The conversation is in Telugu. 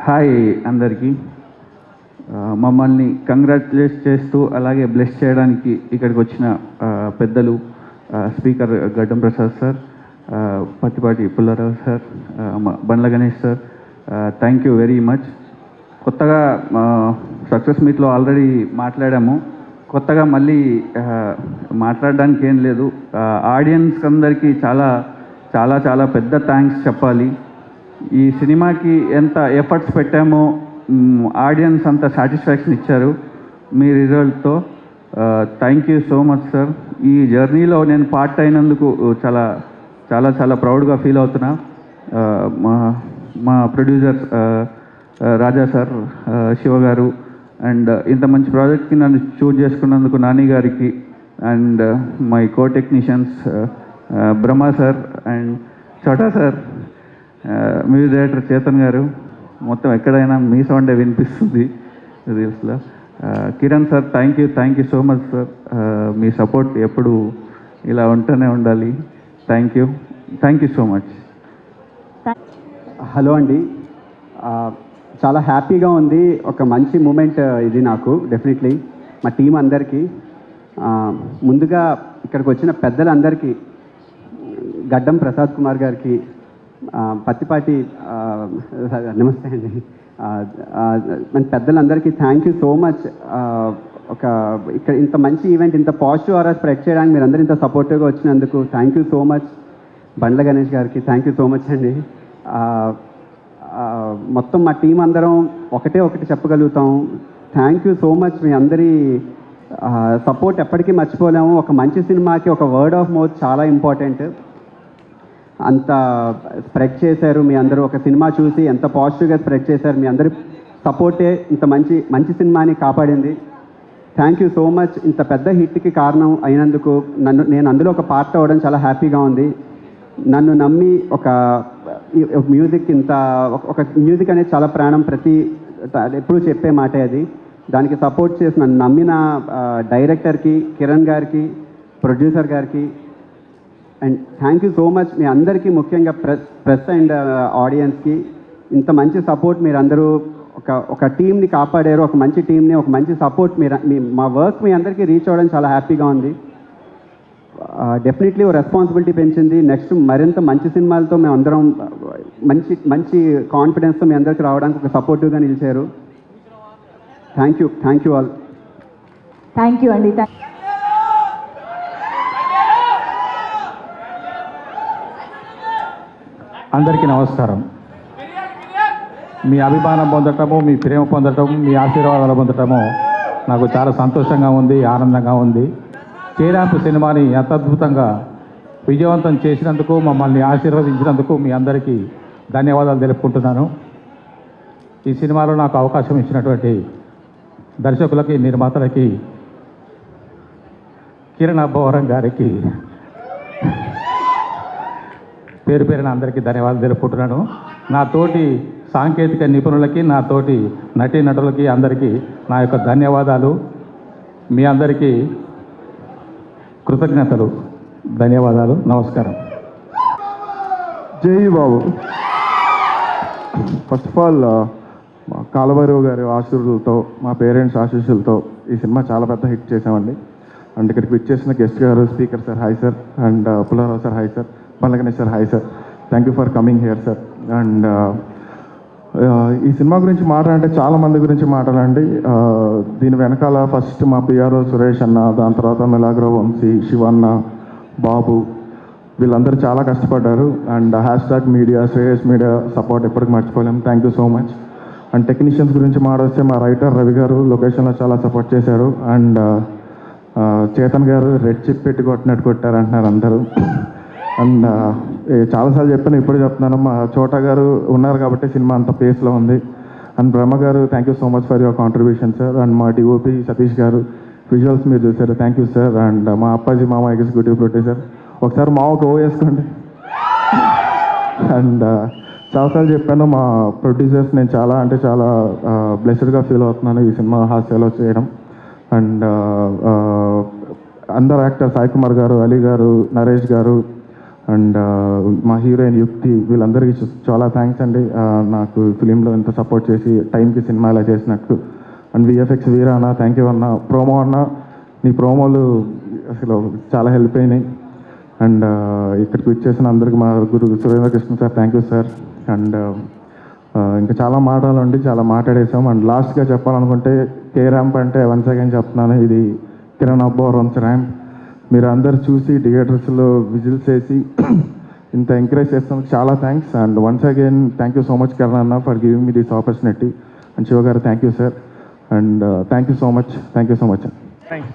హాయ్ అందరికీ. మమ్మల్ని కంగ్రాచులేట్ చేస్తూ అలాగే బ్లెస్ చేయడానికి ఇక్కడికి వచ్చిన పెద్దలు speaker Gaddam Prasad sir, Pattipati Pullarao sir, Bandla Ganesh sir, thank you very much. కొత్తగా సక్సెస్ మీట్లో ఆల్రెడీ మాట్లాడాము, కొత్తగా మళ్ళీ మాట్లాడడానికి ఏం లేదు. ఆడియన్స్ అందరికీ చాలా చాలా చాలా పెద్ద థ్యాంక్స్ చెప్పాలి. ఈ సినిమాకి ఎంత ఎఫర్ట్స్ పెట్టామో ఆడియన్స్ అంత సాటిస్ఫాక్షన్ ఇచ్చారు మీ రిజల్ట్తో. Thank you so much sir. ఈ జర్నీలో నేను పార్ట్ అయినందుకు చాలా చాలా చాలా ప్రౌడ్గా ఫీల్ అవుతున్నా. మా ప్రొడ్యూసర్ రాజా సార్, శివ గారు, అండ్ ఇంత మంచి ప్రాజెక్ట్కి నన్ను చూజ్ చేసుకున్నందుకు నాని గారికి, and my co technicians Brahma sir and చోటా సార్, మ్యూజిక్ డైరెక్టర్ చేతన్ గారు, మొత్తం ఎక్కడైనా మీ సౌండే వినిపిస్తుంది రీల్స్లో. Kiran sir, thank you so much sir. Me support ఎప్పుడు ఇలా ఉంటూనే ఉండాలి. Thank you so much. Hello అండి, చాలా హ్యాపీగా ఉంది. ఒక మంచి మూమెంట్ ఇది నాకు డెఫినెట్లీ. మా టీం అందరికీ, ముందుగా ఇక్కడికి వచ్చిన పెద్దలందరికీ, గడ్డం ప్రసాద్ కుమార్ గారికి, పత్తిపాటి నమస్తే అండి, మన పెద్దలందరికీ థ్యాంక్ యూ సో మచ్. ఇక్కడ ఇంత మంచి ఈవెంట్, ఇంత పాజిటివ్ ఆరా స్ప్రెడ్ చేయడానికి మీరు అందరూ ఇంత సపోర్టివ్గా వచ్చినందుకు thank you so much. Bandla Ganesh గారికి థ్యాంక్ యూ సో మచ్ అండి. మొత్తం మా టీం అందరం ఒకటి చెప్పగలుగుతాం. Thank you so much. మీ అందరి సపోర్ట్ ఎప్పటికీ మర్చిపోలేము. ఒక మంచి సినిమాకి ఒక వర్డ్ ఆఫ్ మౌత్ చాలా ఇంపార్టెంట్. అంత స్ప్రెడ్ చేశారు మీ అందరూ. ఒక సినిమా చూసి ఎంత పాజిటివ్గా స్ప్రెడ్ చేశారు. మీ అందరి సపోర్టే ఇంత మంచి సినిమాని కాపాడింది. Thank you so much. ఇంత పెద్ద హిట్కి కారణం అయినందుకు నేను అందులో ఒక పార్ట్ అవ్వడం చాలా హ్యాపీగా ఉంది. నన్ను నమ్మి ఒక మ్యూజిక్ ఒక మ్యూజిక్ అనేది చాలా ప్రాణం, ఎప్పుడూ చెప్పే మాటే అది. దానికి సపోర్ట్ చేసి నన్ను నమ్మిన డైరెక్టర్కి, కిరణ్ గారికి, ప్రొడ్యూసర్ గారికి, and thank you so much. మీ అందరికీ, ముఖ్యంగా ప్రెస్ అండ్ ఆడియన్స్కి ఇంత మంచి సపోర్ట్. మీరందరూ ఒక టీంని కాపాడారు, ఒక మంచి టీంని, ఒక మంచి సపోర్ట్. మా వర్క్ మీ అందరికీ రీచ్ అవ్వడం చాలా హ్యాపీగా ఉంది. డెఫినెట్లీ ఓ రెస్పాన్సిబిలిటీ పెంచింది. నెక్స్ట్ మరింత మంచి సినిమాలతో మేము అందరం మంచి కాన్ఫిడెన్స్తో మీ అందరికీ రావడానికి ఒక సపోర్టివ్గా నిలిచారు. Thank you all. Thank you అండి. అందరికీ నమస్కారం. మీ అభిమానం పొందటము, మీ ప్రేమ పొందటము, మీ ఆశీర్వాదాలు పొందటము నాకు చాలా సంతోషంగా ఉంది, ఆనందంగా ఉంది. కేరాంపు సినిమాని ఎంత అద్భుతంగా విజయవంతం చేసినందుకు, మమ్మల్ని ఆశీర్వదించినందుకు మీ అందరికీ ధన్యవాదాలు తెలుపుకుంటున్నాను. ఈ సినిమాలో నాకు అవకాశం ఇచ్చినటువంటి దర్శకులకి, నిర్మాతలకి, కిరణ్ అబ్బవరం గారికి పేరున అందరికీ ధన్యవాదాలు తెలుపుకుంటున్నాను. నా తోటి సాంకేతిక నిపుణులకి, నా తోటి నటీనటులకి అందరికీ నా యొక్క ధన్యవాదాలు. మీ అందరికీ కృతజ్ఞతలు, ధన్యవాదాలు, నమస్కారం. జై బాబు. ఫస్ట్ ఆఫ్ ఆల్ మా కాలభైరవ్ గారి ఆశీర్వాదాలతో, మా పేరెంట్స్ ఆశీస్సులతో ఈ సినిమా చాలా పెద్ద హిట్ చేసామండి. అండ్ ఇక్కడికి విచ్చేసిన గెస్ట్ గారు, speaker sir hi sir, and Pullarao sir hi sir, Bandla Ganesh sir hi sir. Thank you for coming here sir. And ఈ సినిమా గురించి మాట్లాడంటే చాలా మంది గురించి మాట్లాడండి. దీని వెనకాల ఫస్ట్ మా పిఆర్ఓ సురేష్ అన్న, దాని తర్వాత మెలాగ్రో వంశీ, శివన్న, బాబు, వీళ్ళందరూ చాలా కష్టపడ్డారు. And hashtag media, Shreyas media support ఎప్పటికి మర్చిపోలేము. Thank you so much. And technicians గురించి మాట్లాడితే మా రైటర్ రవి గారు లొకేషన్లో చాలా సపోర్ట్ చేశారు. అండ్ చేతన్ గారు రెడ్ చిప్ పెట్టి కొట్టినట్టు కొట్టారు అంటున్నారు అందరూ. అండ్ చాలాసార్లు చెప్పాను, ఇప్పుడు చెప్తున్నాను, మా చోటా గారు ఉన్నారు కాబట్టి సినిమా అంత పేస్లో ఉంది. అండ్ బ్రహ్మ గారు thank you so much for your contribution sir. And మా డిఓపి సతీష్ గారు, విజువల్స్ మీరు చూసారు, థ్యాంక్ యూ సార్. అండ్ మా అప్పాజీ మామ ఎగ్జిక్యూటివ్ ప్రొడ్యూసర్, ఒకసారి మామకు వేసుకోండి. అండ్ చాలాసార్లు చెప్పాను, మా ప్రొడ్యూసర్స్ నేను చాలా బ్లెస్డ్గా ఫీల్ అవుతున్నాను ఈ సినిమా హాస్యాలో చేయడం. అండ్ అందరు యాక్టర్ సాయి కుమార్ గారు, అలీ గారు, నరేష్ గారు, అండ్ మా హీరోయిన్ యుక్తి, వీళ్ళందరికీ చాలా థ్యాంక్స్ అండి. నాకు ఫిలింలో ఎంత సపోర్ట్ చేసి టైంకి సినిమా ఇలా చేసినట్టు. అండ్ విఎఫ్ఎక్స్ వీరా అన్న, థ్యాంక్ యూ అన్న. ప్రోమో అన్న, నీ ప్రోమోలు అసలు చాలా హెల్ప్ అయినాయి. అండ్ ఇక్కడికి వచ్చేసిన అందరికీ మా గురు Surendra Krishna sir, thank you sir. And ఇంకా చాలా మాటలండి, చాలా మాట్లాడేసాం. అండ్ లాస్ట్గా చెప్పాలనుకుంటే కే ర్యాంప్ అంటే వన్స్ అగైన్ చెప్తున్నాను, ఇది కిరణ్ అబ్బోరన్స్ ర్యాంప్. మీరు అందరు చూసి థియేటర్స్లో విజిల్స్ వేసి ఇంత ఎంకరేజ్ చేస్తాం, చాలా thanks. And once again thank you so much Kiran అన్న for giving me this opportunity. And Shiva గారు thank you sir. And thank you so much. Thanks.